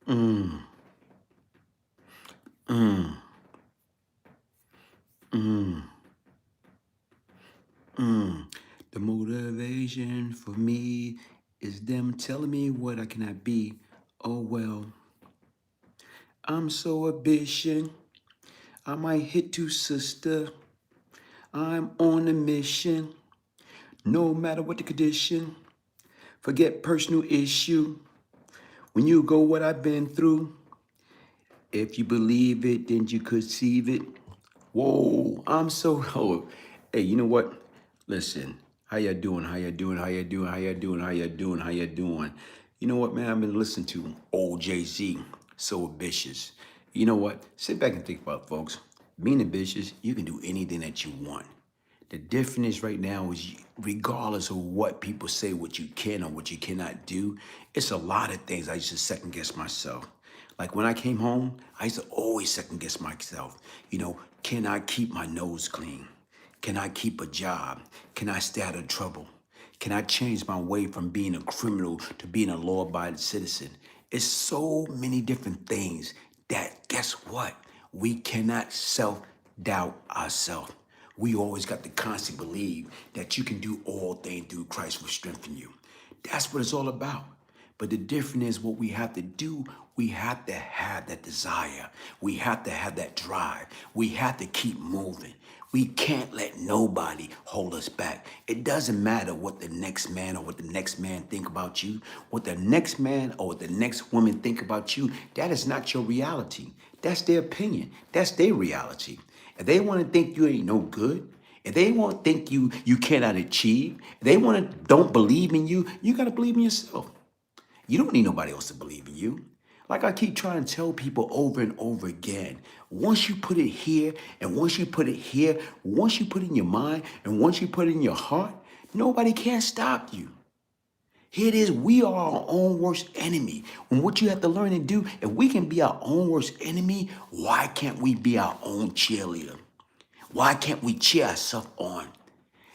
Mm, mm, mm, mm. The motivation for me is them telling me what I cannot be. Oh well, I'm so ambitious. I might hit you, sister. I'm on a mission. No matter what the condition, forget personal issue. When you go what I've been through, if you believe it, then you could see it. Whoa, I'm so oh, hey, you know what? Listen, how you doing? How you doing? How you doing? How you doing? How you doing? How you doing? You know what, man? I've been listening to old Jay-Z, so ambitious. You know what? Sit back and think about it, folks. Being ambitious, you can do anything that you want. The difference right now is regardless of what people say, what you can or what you cannot do, it's a lot of things I used to second guess myself. Like when I came home, I used to always second guess myself. You know, can I keep my nose clean? Can I keep a job? Can I stay out of trouble? Can I change my way from being a criminal to being a law-abiding citizen? It's so many different things that, guess what? We cannot self-doubt ourselves. We always got to constantly believe that you can do all things through Christ who strengthens you. That's what it's all about. But the difference is what we have to do, we have to have that desire. We have to have that drive. We have to keep moving. We can't let nobody hold us back. It doesn't matter what the next man or what the next man think about you. What the next man or what the next woman think about you, that is not your reality. That's their opinion. That's their reality. If they want to think you ain't no good, if they want to think you cannot achieve, if they want to don't believe in you, you got to believe in yourself. You don't need nobody else to believe in you. Like I keep trying to tell people over and over again, once you put it here and once you put it here, once you put it in your mind and once you put it in your heart, nobody can stop you. Here it is, we are our own worst enemy. And what you have to learn and do, if we can be our own worst enemy, why can't we be our own cheerleader? Why can't we cheer ourselves on?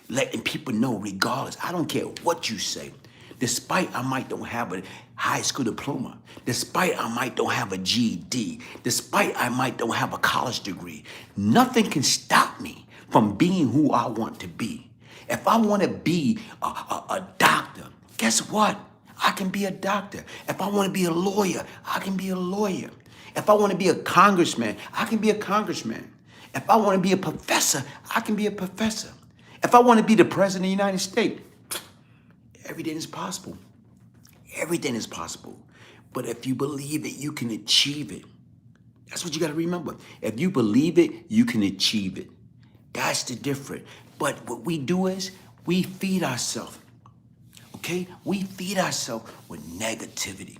Letting people know regardless. I don't care what you say. Despite I might don't have a high school diploma, despite I might don't have a GED, despite I might don't have a college degree, nothing can stop me from being who I want to be. If I want to be a doctor, guess what? I can be a doctor. If I want to be a lawyer, I can be a lawyer. If I want to be a congressman, I can be a congressman. If I want to be a professor, I can be a professor. If I want to be the president of the United States, everything is possible. Everything is possible. But if you believe it, you can achieve it. That's what you got to remember. If you believe it, you can achieve it. That's the difference. But what we do is we feed ourselves. Okay? We feed ourselves with negativity.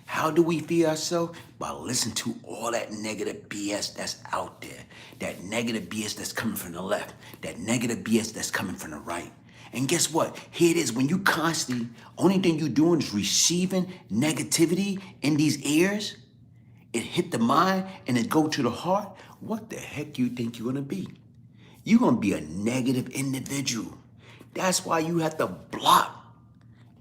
How do we feed ourselves? By listening to all that negative BS that's out there. That negative BS that's coming from the left. That negative BS that's coming from the right. And guess what? Here it is. When you constantly, only thing you're doing is receiving negativity in these ears. It hit the mind and it go to the heart. What the heck you think you're going to be? You're going to be a negative individual. That's why you have to block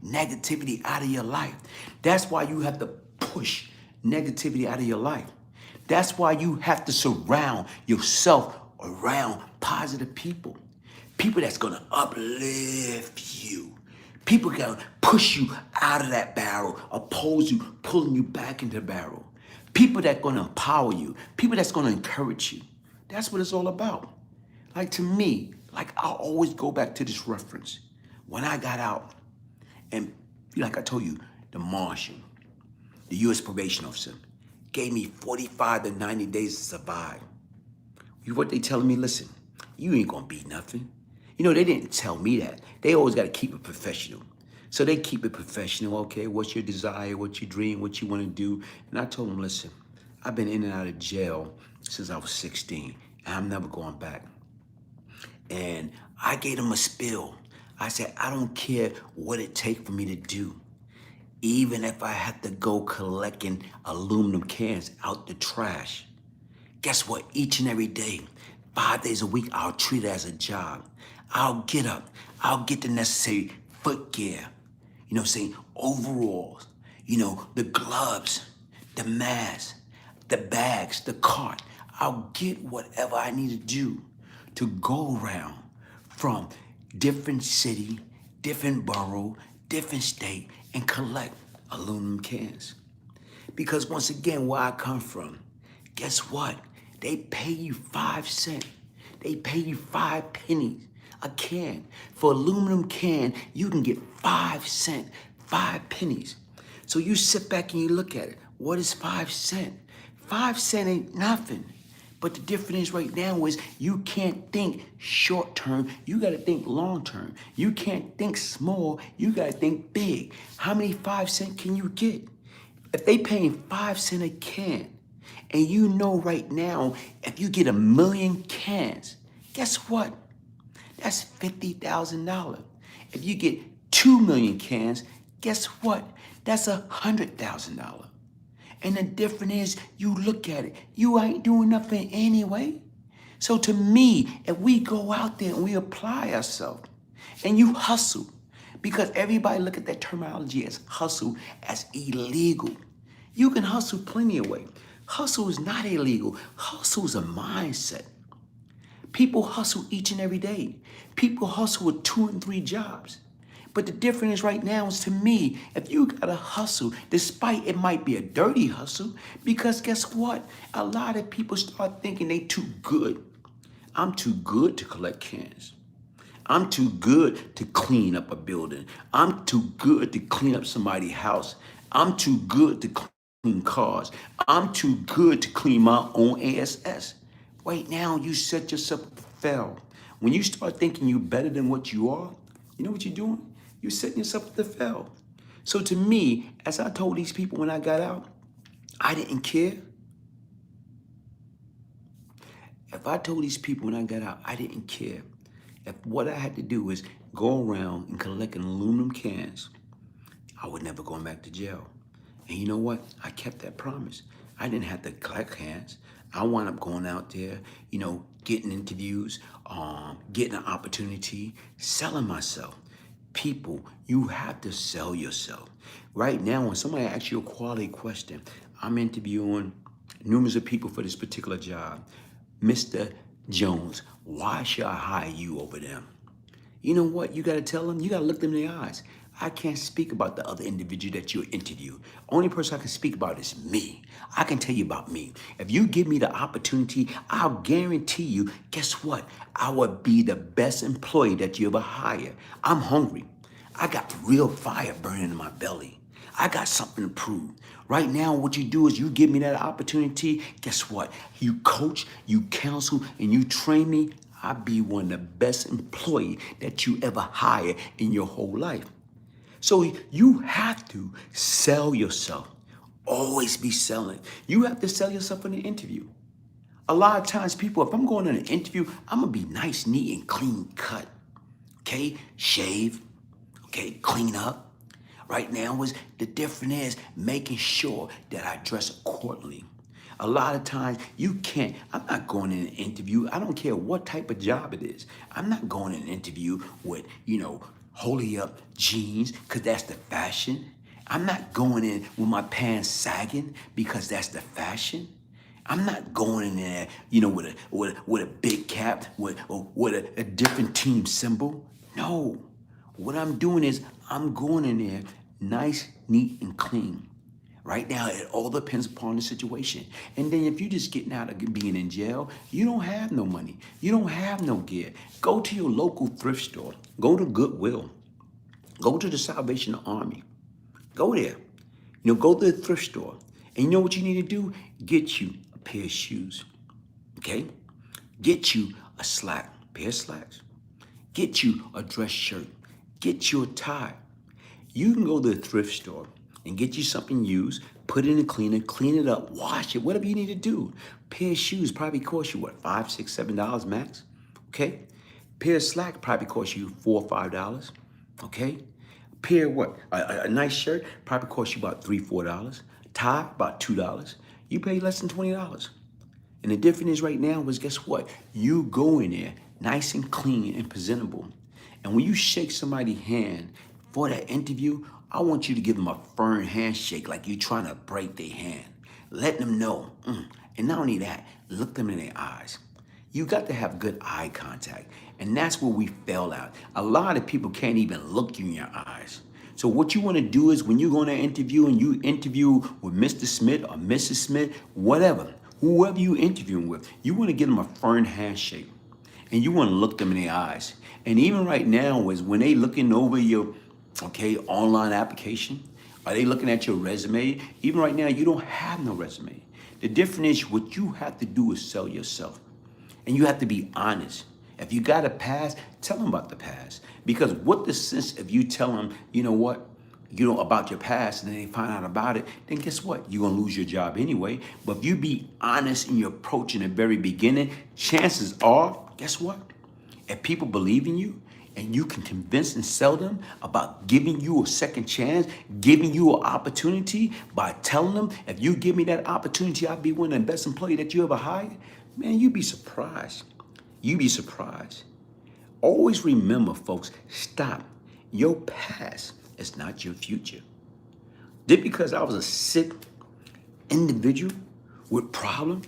negativity out of your life. That's why you have to push negativity out of your life. That's why you have to surround yourself around positive people. People that's gonna uplift you. People gonna push you out of that barrel, oppose you, pulling you back into the barrel. People that gonna empower you. People that's gonna encourage you. That's what it's all about. Like to me, like I'll always go back to this reference. When I got out, and like I told you, the marshal, the U.S. probation officer, gave me 45 to 90 days to survive. What they telling me, listen, you ain't gonna be nothing. You know, they didn't tell me that. They always gotta keep it professional. So they keep it professional, okay, what's your desire, what's your dream, what you wanna do? And I told them, listen, I've been in and out of jail since I was 16, and I'm never going back. And I gave them a spill. I said, I don't care what it takes for me to do. Even if I have to go collecting aluminum cans out the trash. Guess what? Each and every day, 5 days a week, I'll treat it as a job. I'll get up. I'll get the necessary foot gear. You know what I'm saying? Overalls. You know, the gloves. the mask, the bags, the cart. I'll get whatever I need to do to go around from different city, different borough, different state, and collect aluminum cans. Because once again, where I come from, guess what? They pay you 5 cents. They pay you 5 pennies a can. For aluminum can, you can get 5 cents, 5 pennies. So you sit back and you look at it. What is 5 cents? 5 cents ain't nothing. But the difference right now is you can't think short term, you gotta think long term. You can't think small, you gotta think big. How many 5 cents can you get? If they paying 5 cents a can, and you know right now, if you get 1,000,000 cans, guess what? That's $50,000. If you get 2,000,000 cans, guess what? That's $100,000. And the difference is, you look at it, you ain't doing nothing anyway. So to me, if we go out there and we apply ourselves and you hustle, because everybody look at that terminology as hustle as illegal. You can hustle plenty of ways. Hustle is not illegal. Hustle is a mindset. People hustle each and every day. People hustle with 2 and 3 jobs. But the difference right now is, to me, if you gotta hustle, despite it might be a dirty hustle, because guess what? A lot of people start thinking they too good. I'm too good to collect cans. I'm too good to clean up a building. I'm too good to clean up somebody's house. I'm too good to clean cars. I'm too good to clean my own ASS. Right now, you set yourself up to fail. When you start thinking you're better than what you are, you know what you're doing? You're setting yourself up to fail. So to me, as I told these people when I got out, I didn't care. If I told these people when I got out, I didn't care. If what I had to do was go around and collecting aluminum cans, I would never go back to jail. And you know what? I kept that promise. I didn't have to collect cans. I wound up going out there, getting interviews, getting an opportunity, selling myself. People, you have to sell yourself. Right now, when somebody asks you a quality question, I'm interviewing numerous of people for this particular job. Mr. Jones, why should I hire you over them? You know what? You got to tell them, you got to look them in the eyes. I can't speak about the other individual that you interview. Only person I can speak about is me. I can tell you about me. If you give me the opportunity, I'll guarantee you, guess what? I will be the best employee that you ever hire. I'm hungry. I got real fire burning in my belly. I got something to prove. Right now, what you do is you give me that opportunity. Guess what? You coach, you counsel, and you train me. I'll be one of the best employees that you ever hire in your whole life. So you have to sell yourself. Always be selling. You have to sell yourself in an interview. A lot of times people, if I'm going on an interview, I'm going to be nice, neat, and clean cut. Okay? Shave. Okay? Clean up. Right now, the difference is making sure that I dress accordingly. A lot of times I'm not going in an interview. I don't care what type of job it is. I'm not going in an interview with, holy up jeans, because that's the fashion. I'm not going in with my pants sagging because that's the fashion. I'm not going in there, with a big cap, with a different team symbol. No. What I'm doing is I'm going in there nice, neat, and clean. Right now, it all depends upon the situation. And then if you're just getting out of being in jail, you don't have no money. You don't have no gear. Go to your local thrift store. Go to Goodwill. Go to the Salvation Army. Go there. Go to the thrift store. And you know what you need to do? Get you a pair of shoes. Okay? Get you a pair of slacks. Get you a dress shirt. Get you a tie. You can go to the thrift store and get you something used, put it in the cleaner, clean it up, wash it, whatever you need to do. Pair of shoes probably cost you, $5, $6, $7 max, okay? Pair of slack probably cost you $4 or $5, okay? Pair of what? A nice shirt probably cost you about $3, $4. Tie, about $2. You pay less than $20. And the difference is right now is, guess what? You go in there nice and clean and presentable. And when you shake somebody's hand for that interview, I want you to give them a firm handshake like you're trying to break their hand. letting them know. And not only that, look them in their eyes. You got to have good eye contact. And that's where we fail out. A lot of people can't even look you in your eyes. So what you want to do is when you go on an interview and you interview with Mr. Smith or Mrs. Smith, whatever, whoever you interviewing with, you want to give them a firm handshake. And you want to look them in the eyes. And even right now is when they looking over your, online application, are they looking at your resume? Even right now, you don't have no resume. The difference is what you have to do is sell yourself. And you have to be honest. If you got a past, tell them about the past. Because what the sense if you tell them, about your past and then they find out about it, then guess what? You're gonna lose your job anyway. But if you be honest in your approach in the very beginning, chances are, guess what? If people believe in you and you can convince and sell them about giving you a second chance, giving you an opportunity by telling them, if you give me that opportunity, I'll be one of the best employees that you ever hired, man, you'd be surprised. You'd be surprised. Always remember, folks, stop. Your past is not your future. Just because I was a sick individual with problems,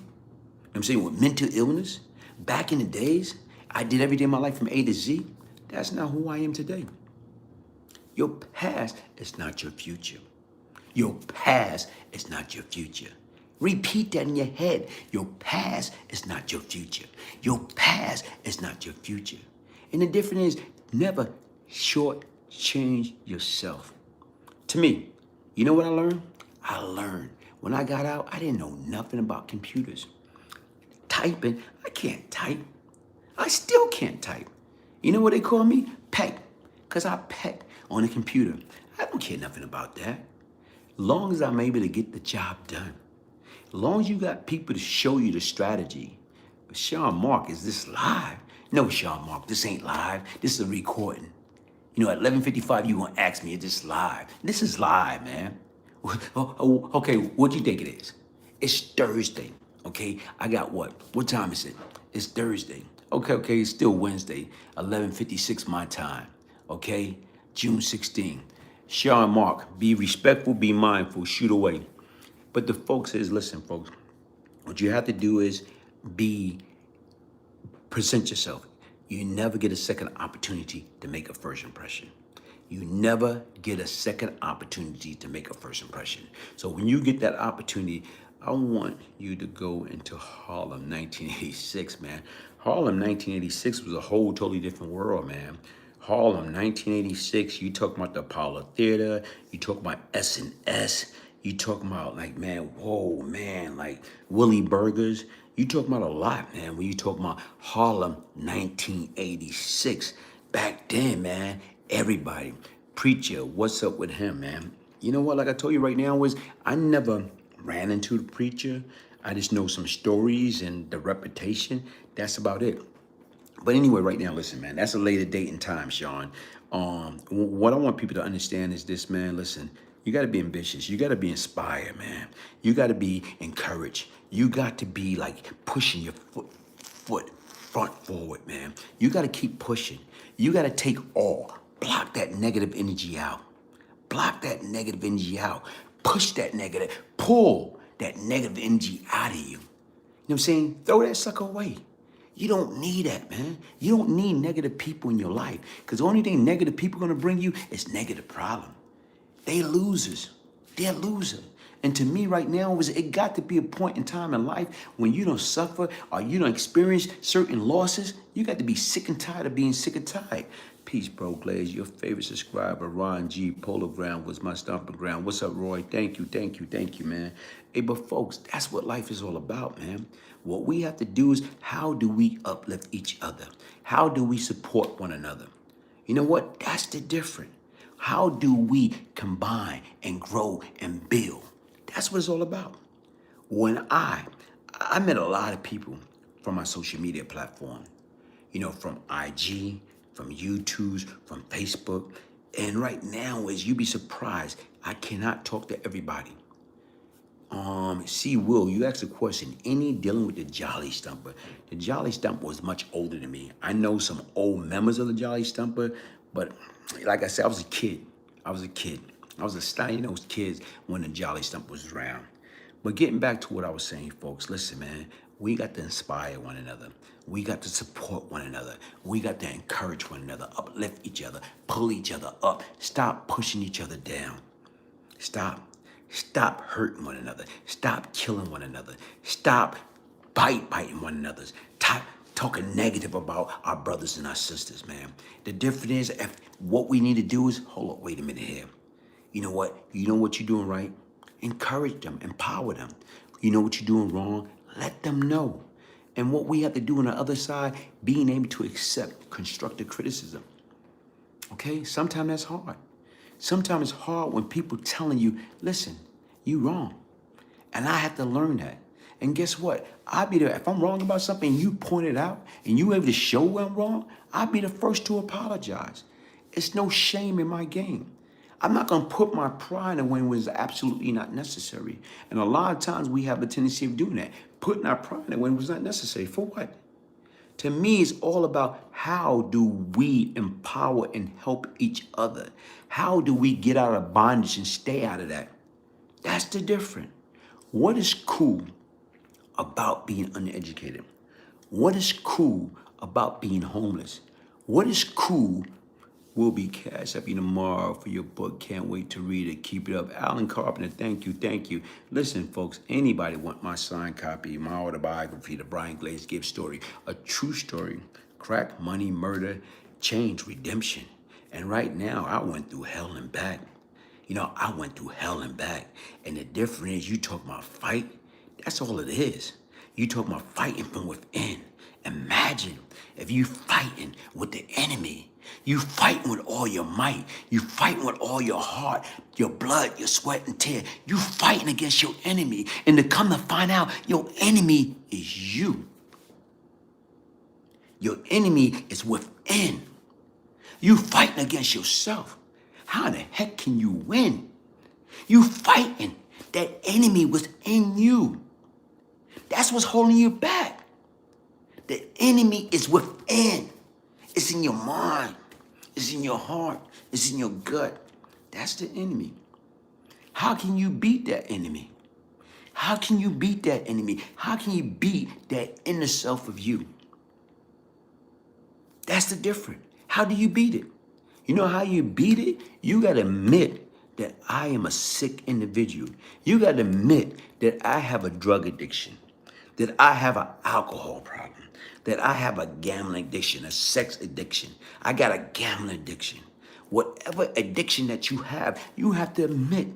with mental illness, back in the days, I did every day of my life from A to Z. That's not who I am today. Your past is not your future. Your past is not your future. Repeat that in your head. Your past is not your future. Your past is not your future. And the difference is never shortchange yourself. To me, you know what I learned? I learned when I got out, I didn't know nothing about computers. Typing, I can't type. I still can't type. You know what they call me? Peck. Because I peck on a computer. I don't care nothing about that. Long as I'm able to get the job done. Long as you got people to show you the strategy. Sean Mark, is this live? No, Sean Mark, this ain't live. This is a recording. At 11:55, you gonna ask me, is this live? This is live, man. Okay, what do you think it is? It's Thursday, okay? I got what? What time is it? It's Thursday. Okay, it's still Wednesday, 11:56 my time, okay? June 16. Sean Mark, be respectful, be mindful, shoot away. But the folks is, listen, folks, what you have to do is present yourself. You never get a second opportunity to make a first impression. You never get a second opportunity to make a first impression. So when you get that opportunity, I want you to go into Harlem 1986, man. Harlem 1986 was a whole totally different world, man. Harlem 1986, you talk about the Apollo Theater, you talk about S&S, you talk about like Willie Burgers. You talking about a lot, man, when you talk about Harlem 1986. Back then, man, everybody, Preacher, what's up with him, man? You know what, like I told you right now, I never ran into the Preacher. I just know some stories and the reputation. That's about it. But anyway, right now, listen, man, that's a later date and time, Sean. What I want people to understand is this, man, listen, you got to be ambitious. You got to be inspired, man. You got to be encouraged. You got to be like pushing your foot front forward, man. You got to keep pushing. You got to take all. Block that negative energy out. Block that negative energy out. Push that negative. Pull that negative energy out of you. You know what I'm saying? Throw that sucker away. You don't need that, man. You don't need negative people in your life because the only thing negative people are going to bring you is negative problem. They losers. They're losers. And to me right now, it got to be a point in time in life when you don't suffer or you don't experience certain losses. You got to be sick and tired of being sick and tired. Peace, bro, Glaze. Your favorite subscriber, Ron G. Polo Ground was my stomping ground. What's up, Roy? Thank you, man. Hey, but folks, that's what life is all about, man. What we have to do is how do we uplift each other? How do we support one another? You know what? That's the difference. How do we combine and grow and build? That's what it's all about. When I met a lot of people from my social media platform, from IG, from YouTube, from Facebook. And right now, as you be surprised, I cannot talk to everybody. Will, you asked a question, any dealing with the Jolly Stumper? The Jolly Stumper was much older than me. I know some old members of the Jolly Stumper, but like I said, I was a kid. I was a stallion, those kids when the Jolly Stumper was around. But getting back to what I was saying, folks, listen, man, we got to inspire one another. We got to support one another. We got to encourage one another, uplift each other, pull each other up. Stop pushing each other down. Stop. Stop hurting one another. Stop killing one another. Stop biting one another. Stop talking negative about our brothers and our sisters, man. The difference is, if what we need to do is, hold up, wait a minute here. You know what? You know what you're doing right? Encourage them, empower them. You know what you're doing wrong? Let them know. And what we have to do on the other side, being able to accept constructive criticism. Okay? Sometimes that's hard. Sometimes it's hard when people telling you, listen, you wrong. And I have to learn that. And guess what? I'll be there. If I'm wrong about something and you point it out and you able to show where I'm wrong, I'll be the first to apologize. It's no shame in my game. I'm not going to put my pride away when it's absolutely not necessary. And a lot of times we have a tendency of doing that. Putting our pride away when it's not necessary. For what? To me, it's all about how do we empower and help each other? How do we get out of bondage and stay out of that? That's the difference. What is cool about being uneducated? What is cool about being homeless? What is cool will be Cashapp tomorrow for your book. Can't wait to read it. Keep it up. Alan Carpenter, thank you, thank you. Listen, folks, anybody want my signed copy, my autobiography, the Glaze Gibbs story, a true story, crack, money, murder, change, redemption. And right now, I went through hell and back. You know, I went through hell and back. And the difference is, you talk about fight, that's all it is. You talk about fighting from within. Imagine if you fighting with the enemy. You fighting with all your might. You fighting with all your heart, your blood, your sweat and tear. You fighting against your enemy. And to come to find out, your enemy is you. Your enemy is within. You fighting against yourself. How the heck can you win? You fighting. That enemy was in you. That's what's holding you back. The enemy is within. It's in your mind. It's in your heart. It's in your gut. That's the enemy. How can you beat that enemy? How can you beat that enemy? How can you beat that inner self of you? That's the difference. How do you beat it? You know how you beat it? You got to admit that I am a sick individual. You got to admit that I have a drug addiction, that I have an alcohol problem, that I have a gambling addiction, a sex addiction. I got a gambling addiction. Whatever addiction that you have to admit.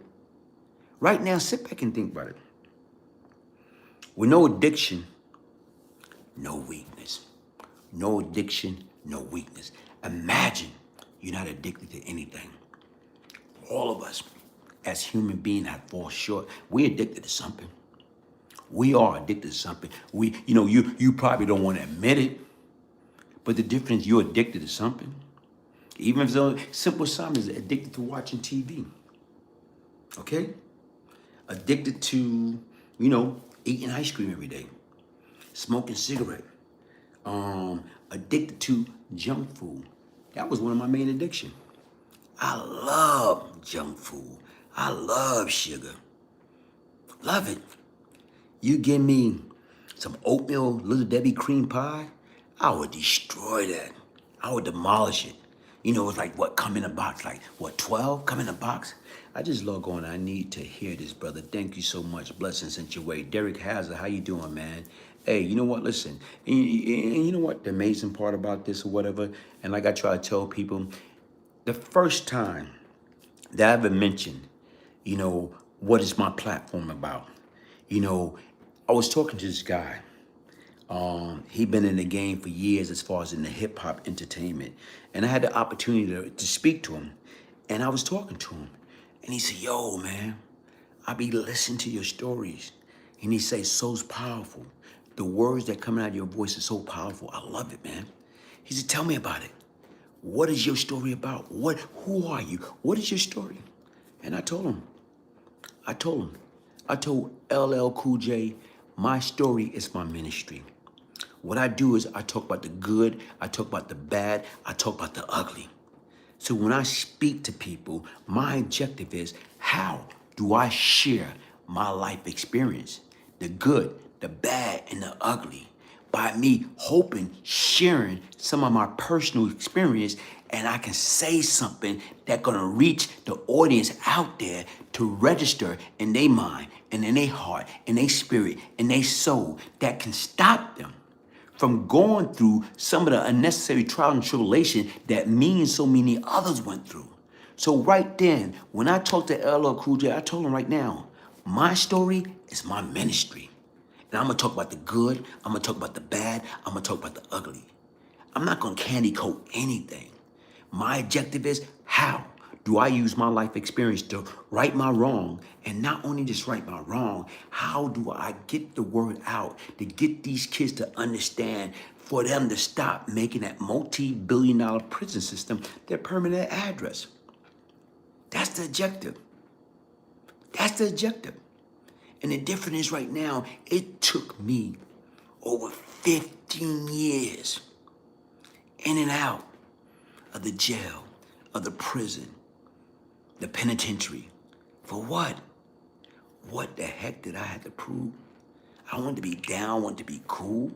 Right now, sit back and think about it. With no addiction, no weakness. No addiction, no weakness. Imagine you're not addicted to anything. All of us, as human beings, have fallen short. We're addicted to something. We are addicted to something. You probably don't want to admit it, but the difference is you're addicted to something. Even if it's simple something is addicted to watching TV. Okay? Addicted to, eating ice cream every day, smoking cigarette, addicted to junk food. That was one of my main addictions. I love junk food. I love sugar. Love it. You give me some oatmeal, Little Debbie cream pie, I would destroy that. I would demolish it. It's like, what, come in a box? Like, what, 12? Come in a box? I just log on. I need to hear this, brother. Thank you so much. Blessings sent your way. Derek Hazard, how you doing, man? Hey, you know what? Listen, and you know what the amazing part about this or whatever, and like I try to tell people, the first time that I ever mentioned, what is my platform about? I was talking to this guy. He'd been in the game for years as far as in the hip hop entertainment. And I had the opportunity to speak to him. And I was talking to him. And he said, yo, man, I be listening to your stories. And he says, so's powerful. The words that come out of your voice are so powerful. I love it, man. He said, tell me about it. What is your story about? Who are you? What is your story? And I told him. I told LL Cool J, my story is my ministry. What I do is I talk about the good, I talk about the bad, I talk about the ugly. So when I speak to people, my objective is, how do I share my life experience, the good, the bad, and the ugly, by me hoping, sharing some of my personal experience, and I can say something that's gonna reach the audience out there to register in their mind and in their heart, in their spirit, in their soul, that can stop them from going through some of the unnecessary trial and tribulation that me and so many others went through. So right then, when I talked to LL Cool J, I told him right now, my story is my ministry. And I'm gonna talk about the good, I'm gonna talk about the bad, I'm gonna talk about the ugly. I'm not gonna candy coat anything. My objective is, how do I use my life experience to right my wrong? And not only just right my wrong, how do I get the word out to get these kids to understand, for them to stop making that multi-billion-dollar prison system their permanent address? That's the objective. That's the objective. And the difference is right now, it took me over 15 years in and out of the jail, of the prison, the penitentiary. For what? What the heck did I have to prove? I wanted to be down, I wanted to be cool.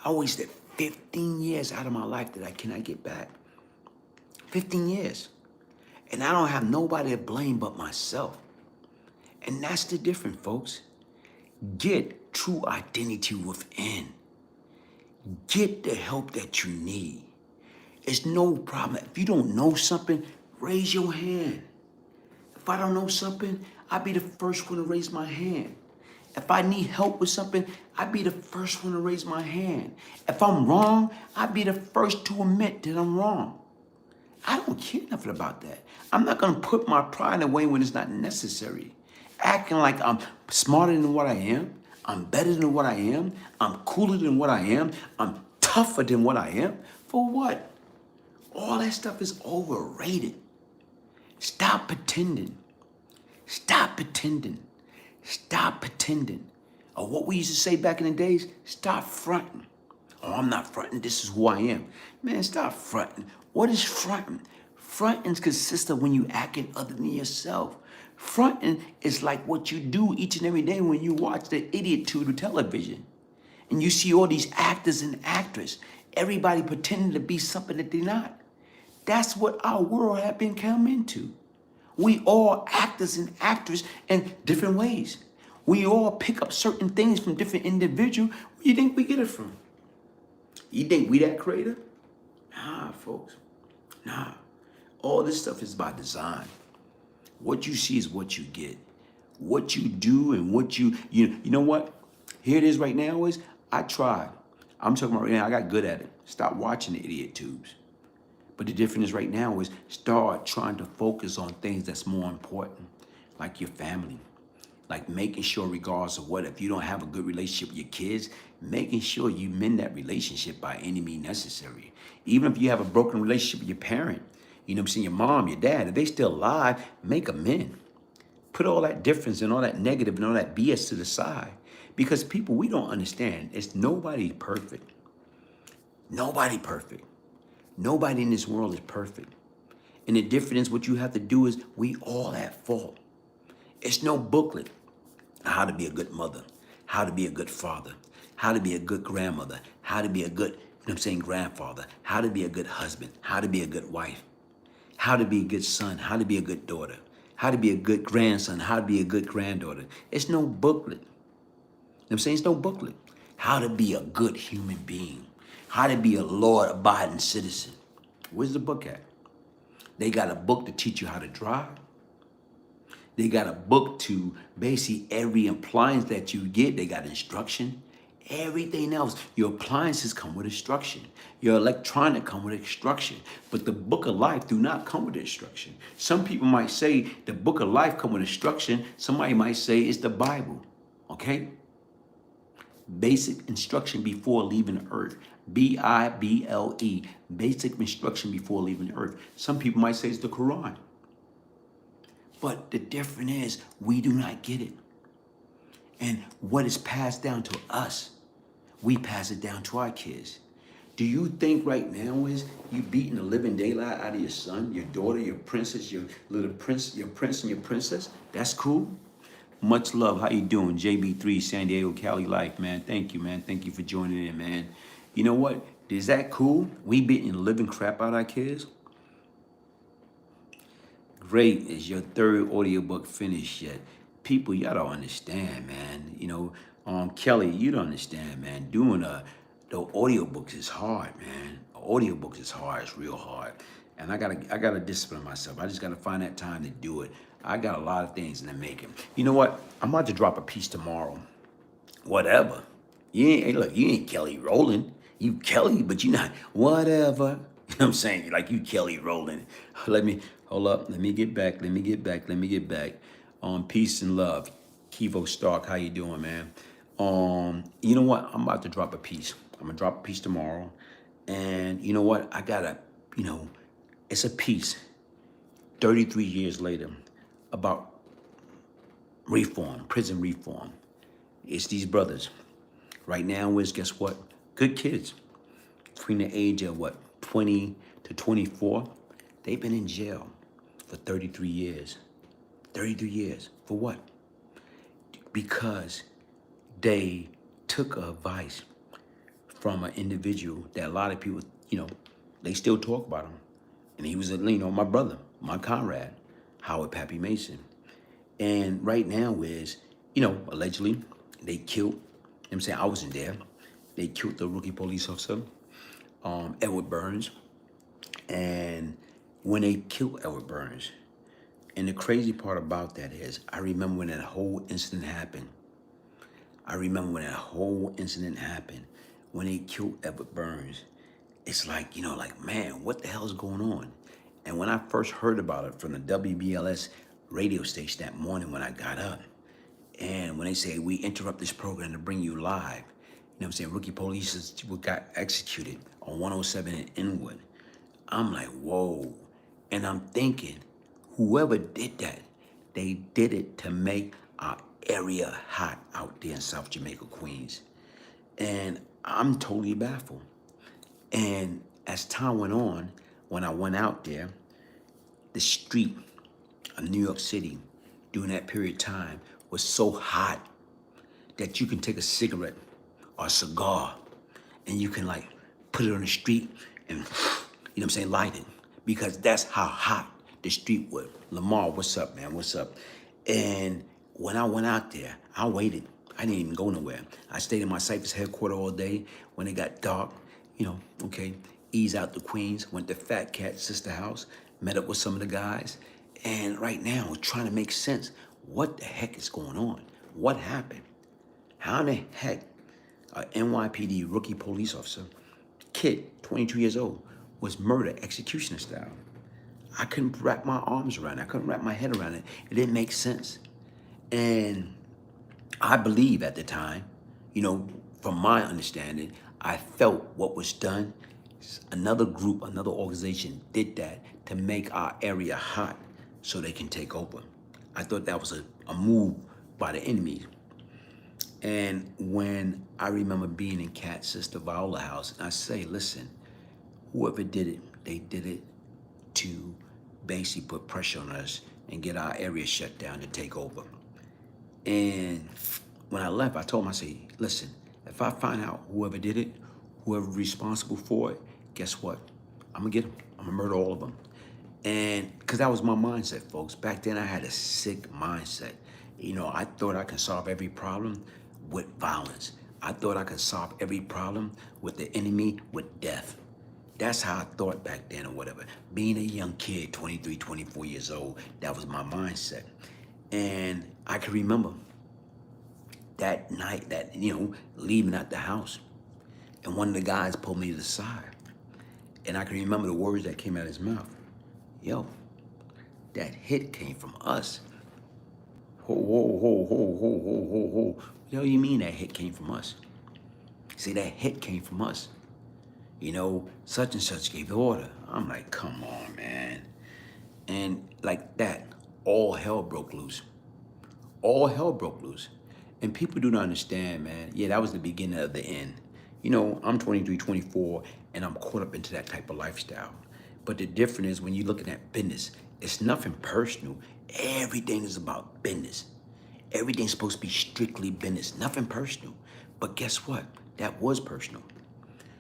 I wasted 15 years out of my life that I cannot get back. 15 years. And I don't have nobody to blame but myself. And that's the difference, folks. Get true identity within. Get the help that you need. It's no problem. If you don't know something, raise your hand. If I don't know something, I'll be the first one to raise my hand. If I need help with something, I'll be the first one to raise my hand. If I'm wrong, I'll be the first to admit that I'm wrong. I don't care nothing about that. I'm not gonna put my pride away when it's not necessary. Acting like I'm smarter than what I am, I'm better than what I am, I'm cooler than what I am, I'm tougher than what I am. For what? All that stuff is overrated. Stop pretending. Stop pretending. Stop pretending. Or what we used to say back in the days, stop fronting. Oh, I'm not fronting, this is who I am. Man, stop fronting. What is fronting? Fronting consists of when you acting other than yourself. Fronting is like what you do each and every day when you watch the idiot tube of television. And you see all these actors and actresses, everybody pretending to be something that they're not. That's what our world has been come into. We all actors and actresses in different ways. We all pick up certain things from different individuals. Where do you think we get it from? You think we that creative? Nah, folks. Nah. All this stuff is by design. What you see is what you get. What you do and what you know what? Here it is right now is, I tried. I'm talking about right now, I got good at it. Stop watching the idiot tubes. But the difference right now is start trying to focus on things that's more important, like your family, like making sure regardless of what, if you don't have a good relationship with your kids, making sure you mend that relationship by any means necessary. Even if you have a broken relationship with your parent, you know what I'm saying, your mom, your dad, if they still alive, make amends. Put all that difference and all that negative and all that BS to the side. Because people, we don't understand, it's nobody perfect. Nobody perfect. Nobody in this world is perfect. And the difference, what you have to do is, we all at fault. It's no booklet on how to be a good mother, how to be a good father, how to be a good grandmother, how to be a good, grandfather, how to be a good husband, how to be a good wife, how to be a good son, how to be a good daughter, how to be a good grandson, how to be a good granddaughter. It's no booklet. It's no booklet. How to be a good human being. How to be a law-abiding citizen. Where's the book at? They got a book to teach you how to drive. They got a book to basically every appliance that you get, they got instruction. Everything else, your appliances come with instruction. Your electronic come with instruction. But the book of life do not come with instruction. Some people might say the book of life come with instruction. Somebody might say it's the Bible, okay? Basic instruction before leaving earth. B-I-B-L-E. Basic instruction before leaving earth. Some people might say it's the Quran. But the difference is, we do not get it. And what is passed down to us, we pass it down to our kids. Do you think right now is you beating the living daylight out of your son, your daughter, your princess, your little prince, your prince and your princess? That's cool. Much love. How you doing? JB3, San Diego, Cali Life, man. Thank you, man. Thank you for joining in, man. You know what? Is that cool? We beating the living crap out of our kids? Great. Is your third audiobook finished yet? People, y'all don't understand, man. You know, Kelly, you don't understand, man. Doing the audiobooks is hard, man. Audiobooks is hard. It's real hard. And I gotta discipline myself. I just gotta find that time to do it. I got a lot of things in the making. You know what? I'm about to drop a piece tomorrow. Whatever. You ain't, hey, look, you ain't Kelly Rowland. You Kelly, but you not whatever. You know what I'm saying? Like you Kelly Rowland. Let me hold up. Let me get back. Let me get back. Let me get back. Peace and love. Kivo Stark, how you doing, man? You know what? I'm about to drop a piece. I'm gonna drop a piece tomorrow. And you know what? I gotta, you know, it's a piece 33 years later about reform, prison reform. It's these brothers. Right now is, guess what? Good kids. Between the age of what, 20 to 24. They've been in jail for 33 years. 33 years. For what? Because they took advice from an individual that a lot of people, you know, they still talk about him. And he was, you know, my brother, my comrade, Howard Pappy Mason. And right now is, you know, allegedly they killed, I'm saying I wasn't there. They killed the rookie police officer, Edward Burns. And when they killed Edward Burns, and the crazy part about that is, I remember when that whole incident happened. When they killed Edward Burns, it's like, you know, like, man, what the hell is going on? And when I first heard about it from the WBLS radio station that morning when I got up, and when they say, we interrupt this program to bring you live, you know what I'm saying, rookie police got executed on 107 in Inwood. I'm like, whoa. And I'm thinking, whoever did that, they did it to make our area hot out there in South Jamaica, Queens. And I'm totally baffled. And as time went on, when I went out there, the street of New York City during that period of time was so hot that you can take a cigarette or a cigar and you can like put it on the street and, you know what I'm saying, light it. Because that's how hot the street was. Lamar, what's up, man? What's up? And when I went out there, I waited. I didn't even go nowhere. I stayed in my Cypress headquarters all day. When it got dark, you know, okay, ease out to Queens, went to Fat Cat's sister house, met up with some of the guys. And right now, trying to make sense. What the heck is going on? What happened? How in the heck a NYPD rookie police officer, kid, 22 years old, was murdered executioner style? I couldn't wrap my arms around it. I couldn't wrap my head around it. It didn't make sense. And I believe at the time, you know, from my understanding, I felt what was done. Another group, another organization did that to make our area hot so they can take over. I thought that was a move by the enemy. And when I remember being in Cat's sister Viola house, and I say, listen, whoever did it, they did it to basically put pressure on us and get our area shut down to take over. And when I left, I told him, I said, listen, if I find out whoever did it, whoever responsible for it, guess what? I'm gonna get them. I'm gonna murder all of them. And because that was my mindset, folks. Back then I had a sick mindset. You know, I thought I could solve every problem with violence. I thought I could solve every problem with the enemy with death. That's how I thought back then or whatever. Being a young kid, 23, 24 years old, that was my mindset. And I can remember that night, that, you know, leaving out the house. And one of the guys pulled me to the side. And I can remember the words that came out of his mouth. Yo, that hit came from us. Ho, ho, ho, ho, ho, ho, ho, ho. What the hell you mean that hit came from us? See, that hit came from us. You know, such and such gave the order. I'm like, come on, man. And like that, all hell broke loose. All hell broke loose. And people do not understand, man. Yeah, that was the beginning of the end. You know, I'm 23, 24, and I'm caught up into that type of lifestyle. But the difference is when you're looking at business, it's nothing personal. Everything is about business. Everything's supposed to be strictly business, nothing personal. But guess what? That was personal.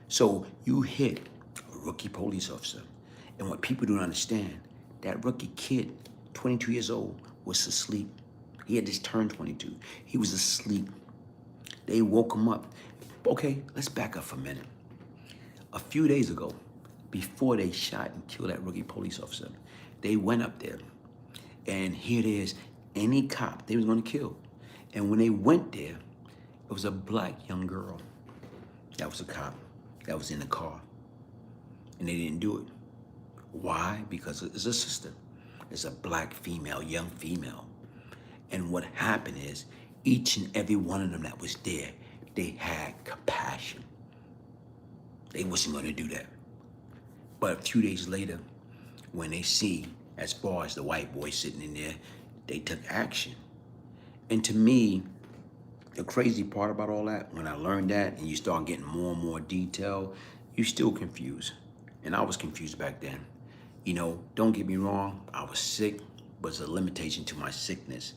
So you hit a rookie police officer. And what people don't understand, that rookie kid, 22 years old, was asleep. He had just turned 22. He was asleep. They woke him up. Okay, let's back up for a minute. A few days ago, before they shot and killed that rookie police officer, they went up there. And here it is, any cop they was gonna kill. And when they went there, it was a black young girl. That was a cop that was in the car. And they didn't do it. Why? Because it's a sister. It's a black female, young female. And what happened is, each and every one of them that was there, they had compassion. They wasn't gonna do that. But a few days later, when they see, as far as the white boy sitting in there, they took action. And to me, the crazy part about all that, when I learned that and you start getting more and more detail, you still confused. And I was confused back then. You know, don't get me wrong, I was sick, but it's a limitation to my sickness.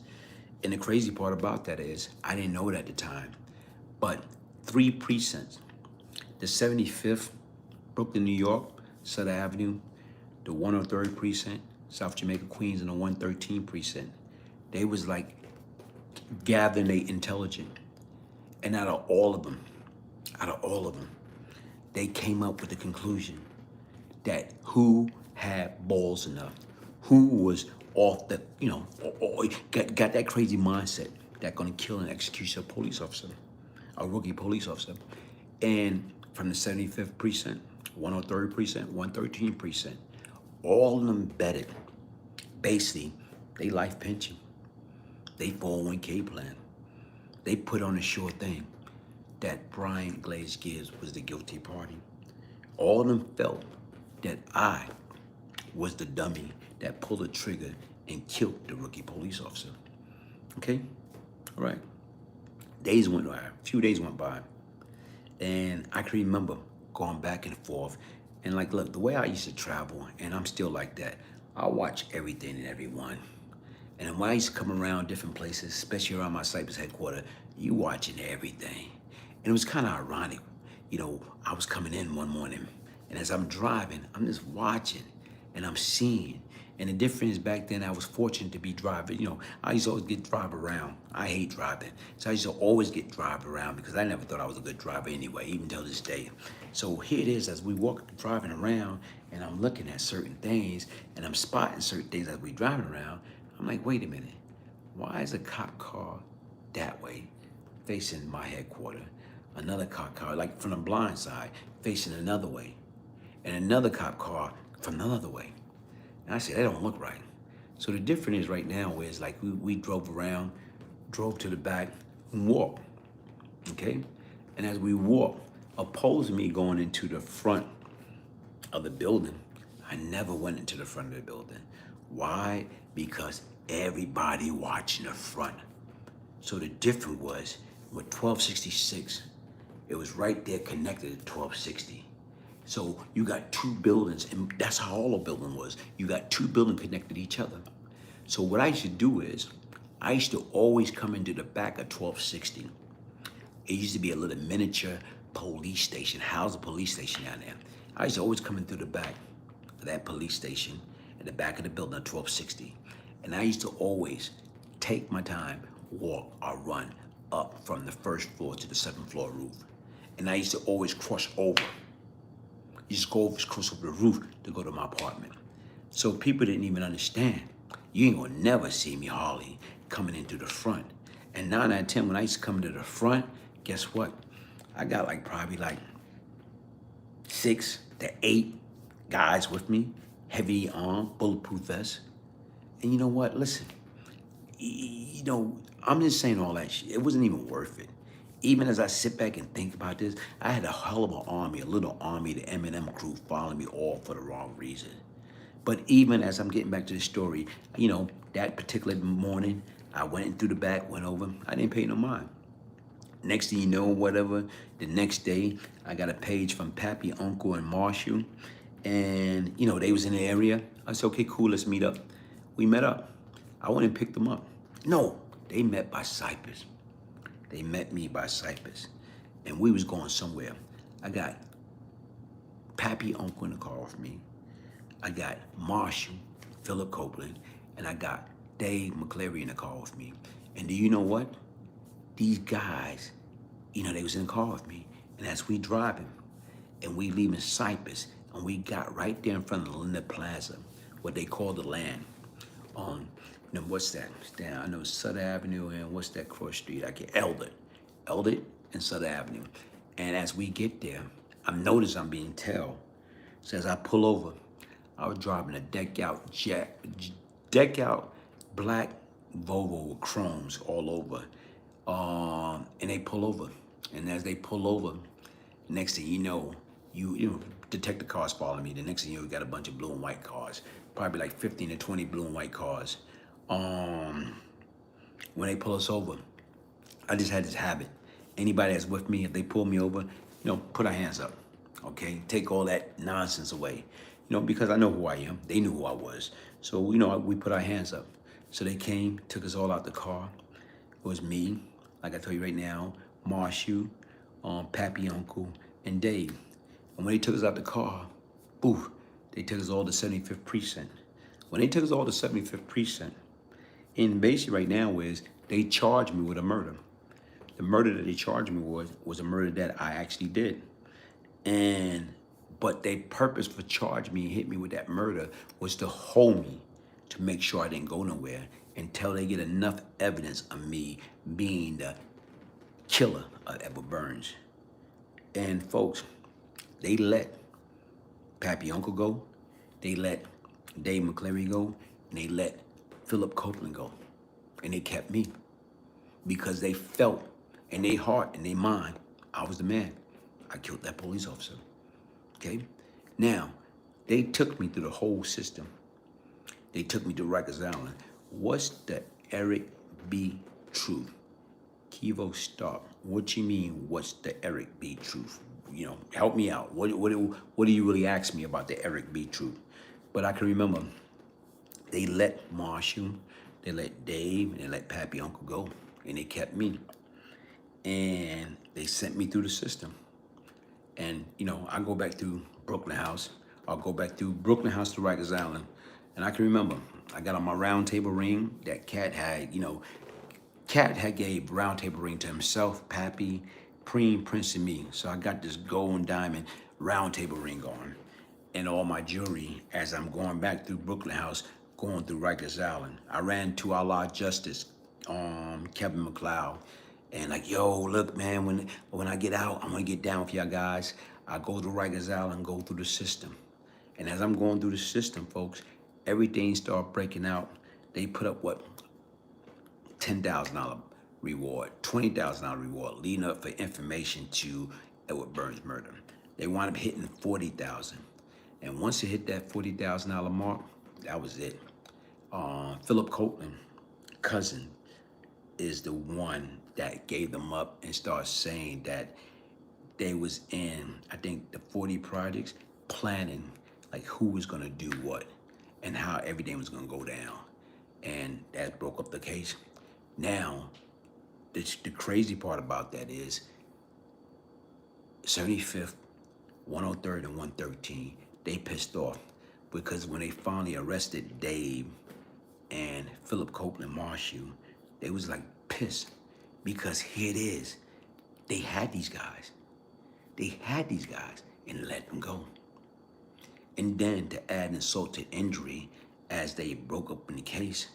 And the crazy part about that is, I didn't know it at the time, but 3 precincts, the 75th, Brooklyn, New York, Sutter Avenue, the 103rd precinct, South Jamaica, Queens, and the 113th precinct, they was like gathering their intelligence. And out of all of them, they came up with the conclusion that who had balls enough, who was off the, or got that crazy mindset that gonna kill and execute a police officer, a rookie police officer. And from the 75th precinct, 103rd precinct, 113th precinct, all of them betted, basically, they life pension, they 401k plan. They put on a sure thing that Brian Glaze Gibbs was the guilty party. All of them felt that I was the dummy that pulled the trigger and killed the rookie police officer. Okay? All right. Days went by, a few days went by, and I can remember going back and forth. And like, look, the way I used to travel, and I'm still like that, I watch everything and everyone. And when I used to come around different places, especially around my Cypress headquarters, you watching everything. And it was kind of ironic. You know, I was coming in one morning, and as I'm driving, I'm just watching, and I'm seeing. And the difference back then, I was fortunate to be driving. You know, I used to always get drive around. I hate driving. So I used to always get drive around because I never thought I was a good driver anyway, even till this day. So here it is, as we walk driving around, and I'm looking at certain things, and I'm spotting certain things as we driving around. I'm like, wait a minute, why is a cop car that way facing my headquarters? Another cop car, like from the blind side, facing another way. And another cop car from another way. And I said, that don't look right. So the difference is right now is like we drove around, drove to the back and walked, okay? And as we walked, opposing me going into the front of the building, I never went into the front of the building. Why? Because everybody watching the front. So the difference was with 1266, it was right there connected to 1260. So you got 2 buildings, and that's how all the building was. You got 2 buildings connected to each other. So what I used to do is, I used to always come into the back of 1260. It used to be a little miniature police station, house a police station down there. I used to always come in through the back of that police station, at the back of the building at 1260. And I used to always take my time, walk or run up from the 1st floor to the 7th floor roof. And I used to always cross over. You just go over, cross over the roof to go to my apartment. So people didn't even understand. You ain't gonna never see me, Harley, coming into the front. And 9 out of 10, when I used to come into the front, guess what? I got like probably like 6 to 8 guys with me, heavy arm, bulletproof vest. And you know what? Listen, you know, I'm just saying all that shit. It wasn't even worth it. Even as I sit back and think about this, I had a hell of an army, a little army, the Eminem crew following me all for the wrong reason. But even as I'm getting back to the story, you know, that particular morning, I went in through the back, went over, I didn't pay no mind. Next thing you know, whatever, the next day, I got a page from Pappy, Uncle, and Marshall. And, you know, they was in the area. I said, okay, cool, let's meet up. We met up. I went and picked them up. No, They met by Cypress. They met me by Cypress. And we was going somewhere. I got Pappy Uncle in the car with me. I got Marshall, Philip Copeland, and I got Dave McCleary in the car with me. And do you know what? These guys, they was in the car with me. And as we driving, and we leaving Cypress, and we got right there in front of the Linda Plaza, what they call the land. On, what's that? Down, I know Sutter Avenue and what's that cross street? I get Eldred and Sutter Avenue. And as we get there, I notice I'm being tailed. So as I pull over, I was driving a deck out black Volvo with chromes all over. And they pull over. And as they pull over, next thing you know, you detective cars following me. The next thing you know, you got a bunch of blue and white cars. Probably like 15 to 20 blue and white cars. When they pull us over, I just had this habit. Anybody that's with me, if they pull me over, put our hands up. Okay? Take all that nonsense away. Because I know who I am. They knew who I was. So, we put our hands up. So they came, took us all out the car. It was me, like I told you right now, Marshall, Pappy Uncle, and Dave. And when they took us out the car, they took us all to 75th Precinct. When they took us all to 75th Precinct, and basically right now is they charged me with a murder. The murder that they charged me was a murder that I actually did. But their purpose for charging me and hit me with that murder was to hold me, to make sure I didn't go nowhere until they get enough evidence of me being the killer of Edward Burns. And folks, they let Pappy Uncle go, they let Dave McCleary go, and they let Philip Copeland go. And they kept me because they felt in their heart, in their mind, I was the man. I killed that police officer. Okay? Now, they took me through the whole system. They took me to Rikers Island. What's the Eric B. truth? Kivo, stop. What you mean, what's the Eric B. truth? Help me out. What do you really ask me about the Eric B. truth? But I can remember they let Marshall, they let Dave, and they let Pappy Uncle go. And they kept me. And they sent me through the system. And, I go back through Brooklyn House. I'll go back through Brooklyn House to Rikers Island. And I can remember, I got on my round table ring that Cat had, Cat had gave round table ring to himself, Pappy, Preem, Prince, and me. So I got this gold and diamond round table ring on. And all my jewelry as I'm going back through Brooklyn House, going through Rikers Island. I ran to Allah Justice, Kevin McLeod. And like, yo, look, man, when I get out, I'm gonna get down with y'all guys. I go to Rikers Island, go through the system. And as I'm going through the system, folks, everything started breaking out. They put up what? $10,000 reward, $20,000 reward, leading up for information to Edward Burns' murder. They wound up hitting $40,000. And once it hit that $40,000 mark, that was it. Philip Copeland, cousin, is the one that gave them up and started saying that they was in, I think, the 40 projects, planning like who was gonna do what and how everything was gonna go down. And that broke up the case. Now, the crazy part about that is 75th, 103rd, and 113, they pissed off because when they finally arrested Dave and Philip Copeland Marshall, they was like pissed because here it is. They had these guys. They had these guys and let them go. And then to add insult to injury as they broke up in the case,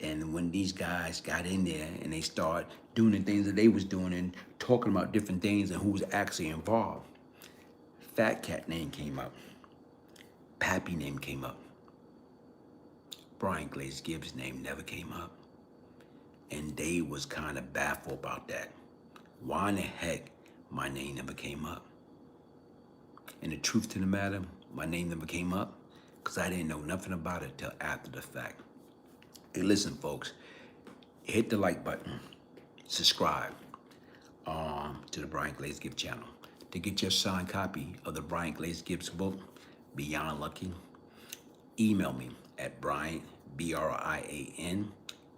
and when these guys got in there and they started doing the things that they was doing and talking about different things and who was actually involved, Fat Cat name came up. Pappy name came up. Brian Glaze Gibbs' name never came up. And they was kind of baffled about that. Why in the heck my name never came up? And the truth to the matter, my name never came up because I didn't know nothing about it till after the fact. Hey, listen, folks, hit the like button, subscribe to the Brian Glaze Gibbs channel. To get your signed copy of the Brian Glaze Gibbs book, Beyond Lucky, email me at Brian, BRIAN,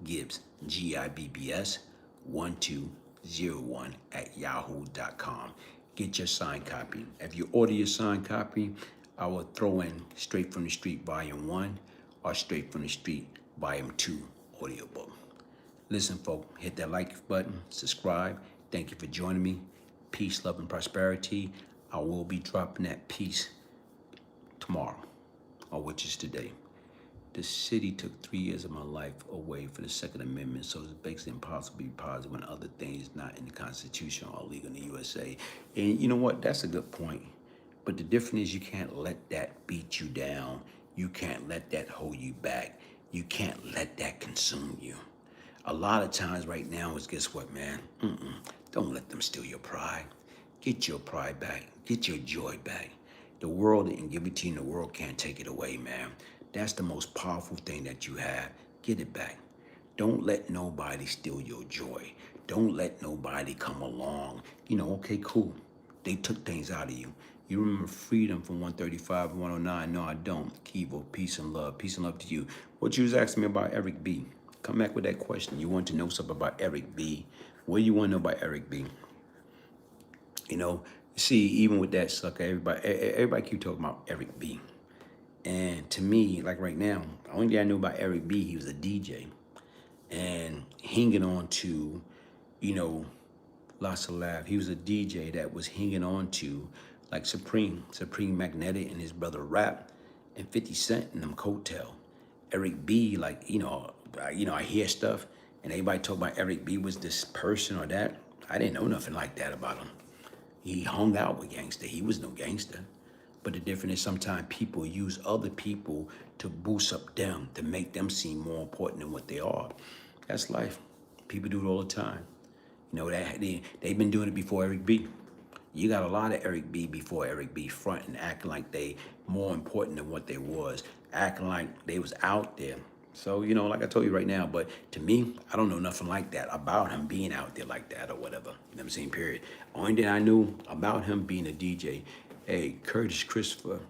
Gibbs, Gibbs 1201 at yahoo.com. Get your signed copy. If you order your signed copy, I will throw in Straight from the Street Volume 1 or Straight from the Street Volume 2 audiobook. Listen, folks, hit that like button, subscribe. Thank you for joining me. Peace, love, and prosperity. I will be dropping that piece tomorrow, or which is today. The city took 3 years of my life away for the Second Amendment, so it's basically impossible to be positive when other things not in the Constitution are legal in the USA. And you know what? That's a good point. But the difference is you can't let that beat you down. You can't let that hold you back. You can't let that consume you. A lot of times right now is, guess what, man? Don't let them steal your pride. Get your pride back. Get your joy back. The world didn't give it to you, and the world can't take it away, man. That's the most powerful thing that you have. Get it back. Don't let nobody steal your joy. Don't let nobody come along. Okay, cool. They took things out of you. You remember freedom from 135 and 109? No, I don't. Kivo, peace and love. Peace and love to you. What you was asking me about Eric B. Come back with that question. You want to know something about Eric B. What do you want to know about Eric B? See, even with that sucker, everybody keep talking about Eric B. And to me, like right now, the only thing I knew about Eric B, he was a DJ. And hanging on to, lots of laugh. He was a DJ that was hanging on to, like Supreme Magnetic and his brother Rap, and 50 Cent and them Coattail. Eric B, like, I hear stuff, and everybody talk about Eric B was this person or that. I didn't know nothing like that about him. He hung out with gangster. He was no gangster. But the difference is sometimes people use other people to boost up them, to make them seem more important than what they are. That's life. People do it all the time. They've been doing it before Eric B. You got a lot of Eric B before Eric B front and acting like they more important than what they was, acting like they was out there. So, like I told you right now, but to me, I don't know nothing like that about him being out there like that or whatever. You know what I'm saying? Period. Only thing I knew about him being a DJ. Hey, Christopher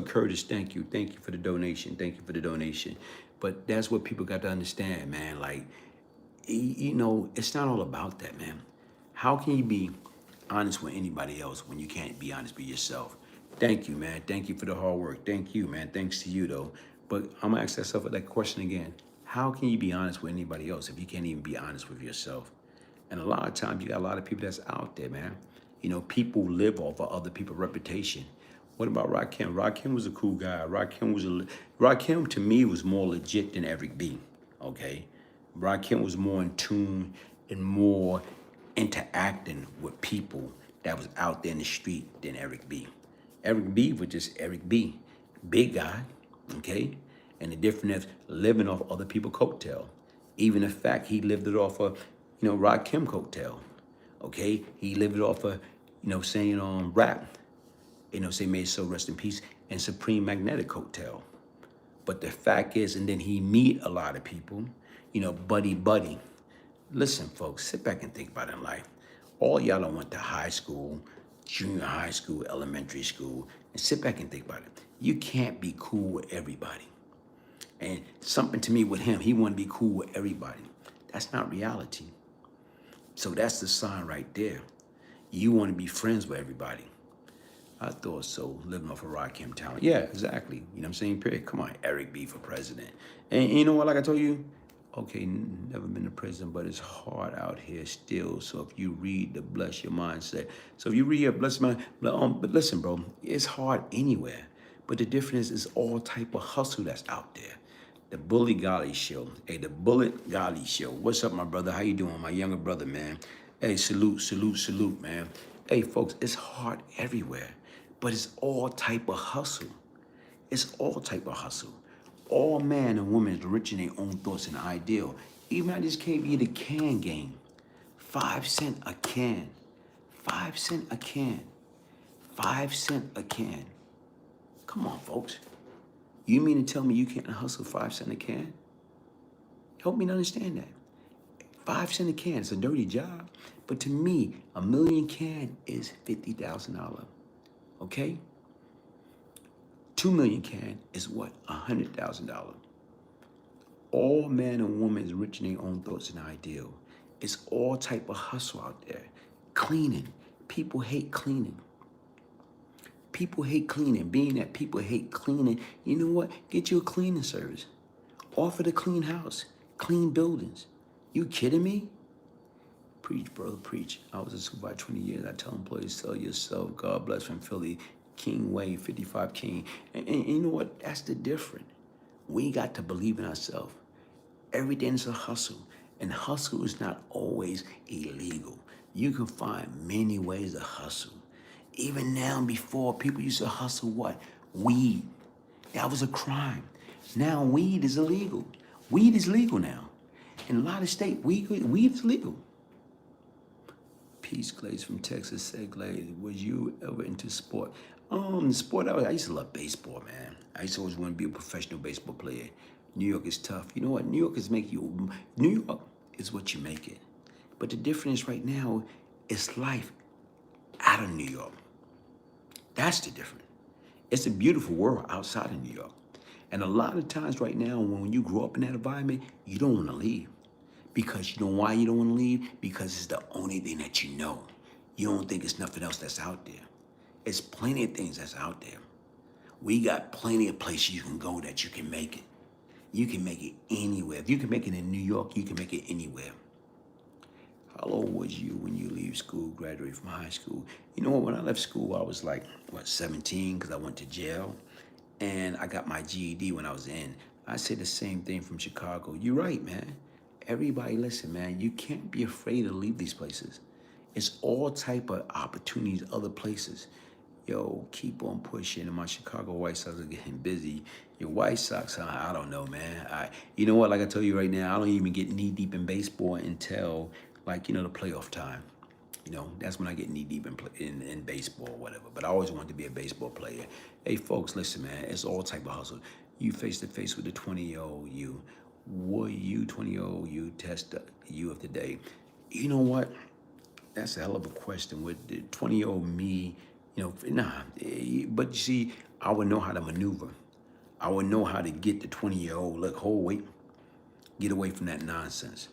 Curtis, thank you. Thank you for the donation. Thank you for the donation. But that's what people got to understand, man. Like, it's not all about that, man. How can you be honest with anybody else when you can't be honest with yourself? Thank you, man. Thank you for the hard work. Thank you, man. Thanks to you, though. But I'm going to ask myself that question again. How can you be honest with anybody else if you can't even be honest with yourself? And a lot of times you got a lot of people that's out there, man. People live off of other people's reputation. What about Rakim? Rakim was a cool guy. Rakim to me was more legit than Eric B. Okay? Rakim was more in tune and more interacting with people that was out there in the street than Eric B. Eric B was just Eric B. Big guy, okay? And the difference is living off other people's coattail. Even the fact he lived it off of, Rakim coattail, okay? He lived it off of, saying on Rap, say may his soul rest in peace, and Supreme Magnetic coattail. But the fact is, and then he meet a lot of people, buddy. Listen, folks, sit back and think about it in life. All y'all don't went to high school, junior high school, elementary school, and sit back and think about it. You can't be cool with everybody. And something to me with him, he wanted to be cool with everybody. That's not reality. So that's the sign right there. You want to be friends with everybody. I thought so, living off of Rakim talent. Yeah, exactly. You know what I'm saying? Period. Come on, Eric B for president. And you know what, like I told you, okay, never been to prison, but it's hard out here still. So if you read the Bless Your Mindset, so if you read your Bless Your Mind, but listen, bro, it's hard anywhere. But the difference is all type of hustle that's out there. The Bully Golly Show. Hey, the Bullet Golly Show. What's up, my brother? How you doing? My younger brother, man. Hey, salute, man. Hey, folks, it's hard everywhere. But it's all type of hustle. It's all type of hustle. All man and woman is rich in their own thoughts and ideal. Even I just gave you the can game. 5 cents a can. 5 cents a can. 5 cents a can. Come on, folks. You mean to tell me you can't hustle 5 cents a can? Help me to understand that. 5 cents a can, it's a dirty job. But to me, a million can is $50,000. Okay? 2 million can is what? $100,000. All man and woman is rich in their own thoughts and ideal. It's all type of hustle out there. Cleaning. People hate cleaning. People hate cleaning. Being that people hate cleaning, you know what? Get you a cleaning service. Offer to clean house, clean buildings. You kidding me? Preach, brother, preach. I was a supervisor 20 years. I tell employees, sell yourself. God bless from Philly. King Way, 55 King. And you know what? That's the difference. We got to believe in ourselves. Everything's a hustle. And hustle is not always illegal. You can find many ways to hustle. Even now, before, people used to hustle what? Weed. That was a crime. Now weed is illegal. Weed is legal now. In a lot of states, weed is legal. Peace, Glaze from Texas. Said Glaze, was you ever into sport? Sport, I used to love baseball, man. I used to always want to be a professional baseball player. New York is tough. You know what? New York is what you make it. But the difference right now is life out of New York. That's the difference. It's a beautiful world outside of New York. And a lot of times right now, when you grow up in that environment, you don't want to leave. Because you know why you don't want to leave? Because it's the only thing that you know. You don't think it's nothing else that's out there. It's plenty of things that's out there. We got plenty of places you can go that you can make it. You can make it anywhere. If you can make it in New York, you can make it anywhere. How old was you when you leave school, graduate from high school? You know what, when I left school, I was like, 17, because I went to jail. And I got my GED when I was in. I say the same thing from Chicago. You're right, man. Everybody listen, man. You can't be afraid to leave these places. It's all type of opportunities, other places. Yo, keep on pushing. And my Chicago White Sox are getting busy. Your White Sox, I don't know, man. You know what? Like I told you right now, I don't even get knee deep in baseball until the playoff time. That's when I get knee deep in baseball or whatever. But I always wanted to be a baseball player. Hey, folks, listen, man. It's all type of hustle. You face to face with the 20-year-old you. Will you, 20-year-old you, test the you of today? You know what? That's a hell of a question. With the 20-year-old me, But you see, I would know how to maneuver. I would know how to get the 20-year-old, look, hold, wait, get away from that nonsense.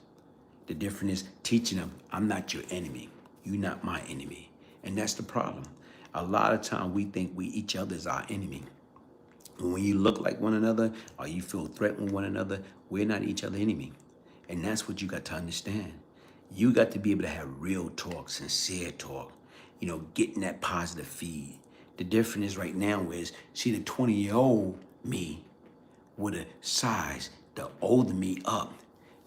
The difference is teaching them, I'm not your enemy. You're not my enemy. And that's the problem. A lot of time we think each other is our enemy. When you look like one another or you feel threatened with one another, we're not each other's enemy. And that's what you got to understand. You got to be able to have real talk, sincere talk, getting that positive feed. The difference right now is, see, the 20-year-old me would have sized the older me up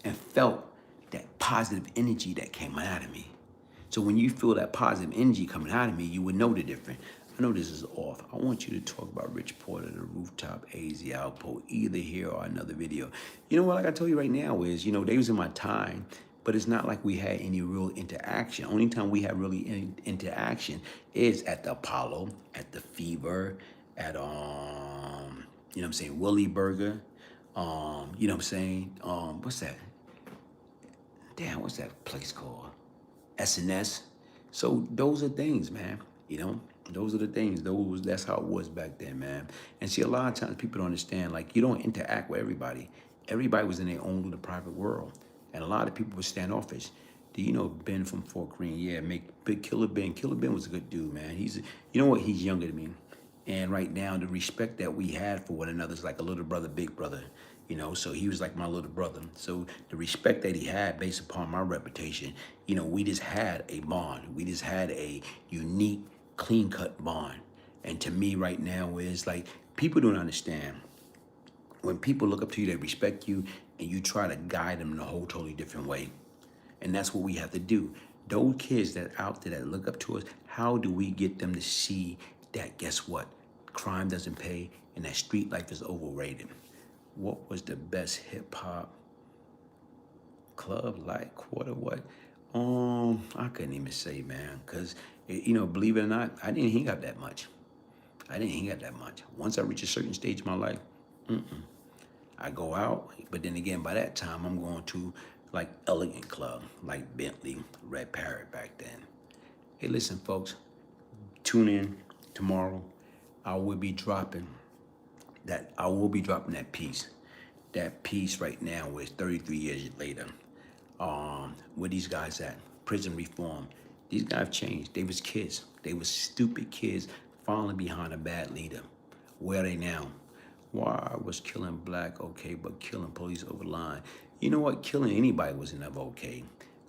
and felt that positive energy that came out of me. So when you feel that positive energy coming out of me, you would know the difference. I know this is off. I want you to talk about Rich Porter, the rooftop, AZ Outpost, either here or another video. You know what, like I told you right now is, they was in my time, but it's not like we had any real interaction. Only time we had really interaction is at the Apollo, at the Fever, at, Willie Burger, what's that? Damn, what's that place called? SNS. So those are things, man. Those are the things. That's how it was back then, man. And see, a lot of times people don't understand. You don't interact with everybody. Everybody was in their own little private world, and a lot of people were standoffish. Do you know Ben from Fort Greene? Yeah, Big Killer Ben. Killer Ben was a good dude, man. He's younger than me. And right now, the respect that we had for one another is like a little brother, big brother. So he was like my little brother. So the respect that he had based upon my reputation, we just had a bond. We just had a unique, clean-cut bond. And to me right now is people don't understand. When people look up to you, they respect you, and you try to guide them in a whole totally different way. And that's what we have to do. Those kids that out there that look up to us, how do we get them to see that, guess what? Crime doesn't pay, and that street life is overrated. What was the best hip hop club quarter what? I couldn't even say, man, because believe it or not, I didn't hang out that much. Once I reach a certain stage in my life, I go out, but then again, by that time, I'm going to Elegant Club, like Bentley, Red Parrot back then. Hey, listen, folks, tune in tomorrow. I will be dropping that piece that piece right now is 33 years later. Where these guys at? Prison reform. These guys changed. They was kids. They was stupid kids following behind a bad leader. Where are they now? Why was killing black okay, but killing police over the line? You know what? Killing anybody was never okay.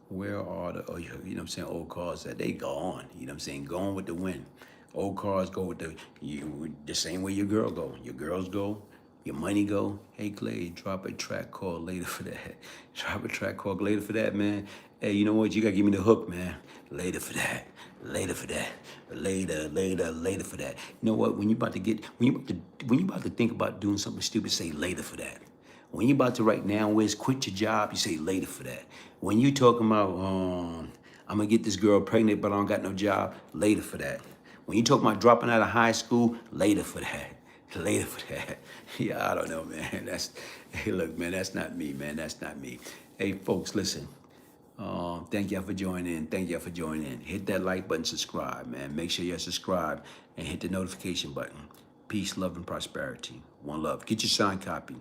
Where are the, you know what I'm saying, old cars that they gone? You know what I'm saying? Gone with the wind. Old cars go with the same way your girl go. Your girls go, your money go. Hey, Glaze, drop a track called later for that. Drop a track called later for that, man. Hey, you know what? You gotta give me the hook, man. Later for that. Later for that. Later for that. You know what? When you about to think about doing something stupid, say later for that. When you about to right now is quit your job, you say later for that. When you talking about I'm gonna get this girl pregnant, but I don't got no job, later for that. When you talk about dropping out of high school, later for that. Later for that. Yeah, I don't know, man. Hey, look, man, that's not me, man. That's not me. Hey, folks, listen. Thank y'all for joining in. Thank y'all for joining in. Hit that like button, subscribe, man. Make sure you're subscribed and hit the notification button. Peace, love, and prosperity. One love. Get your signed copy.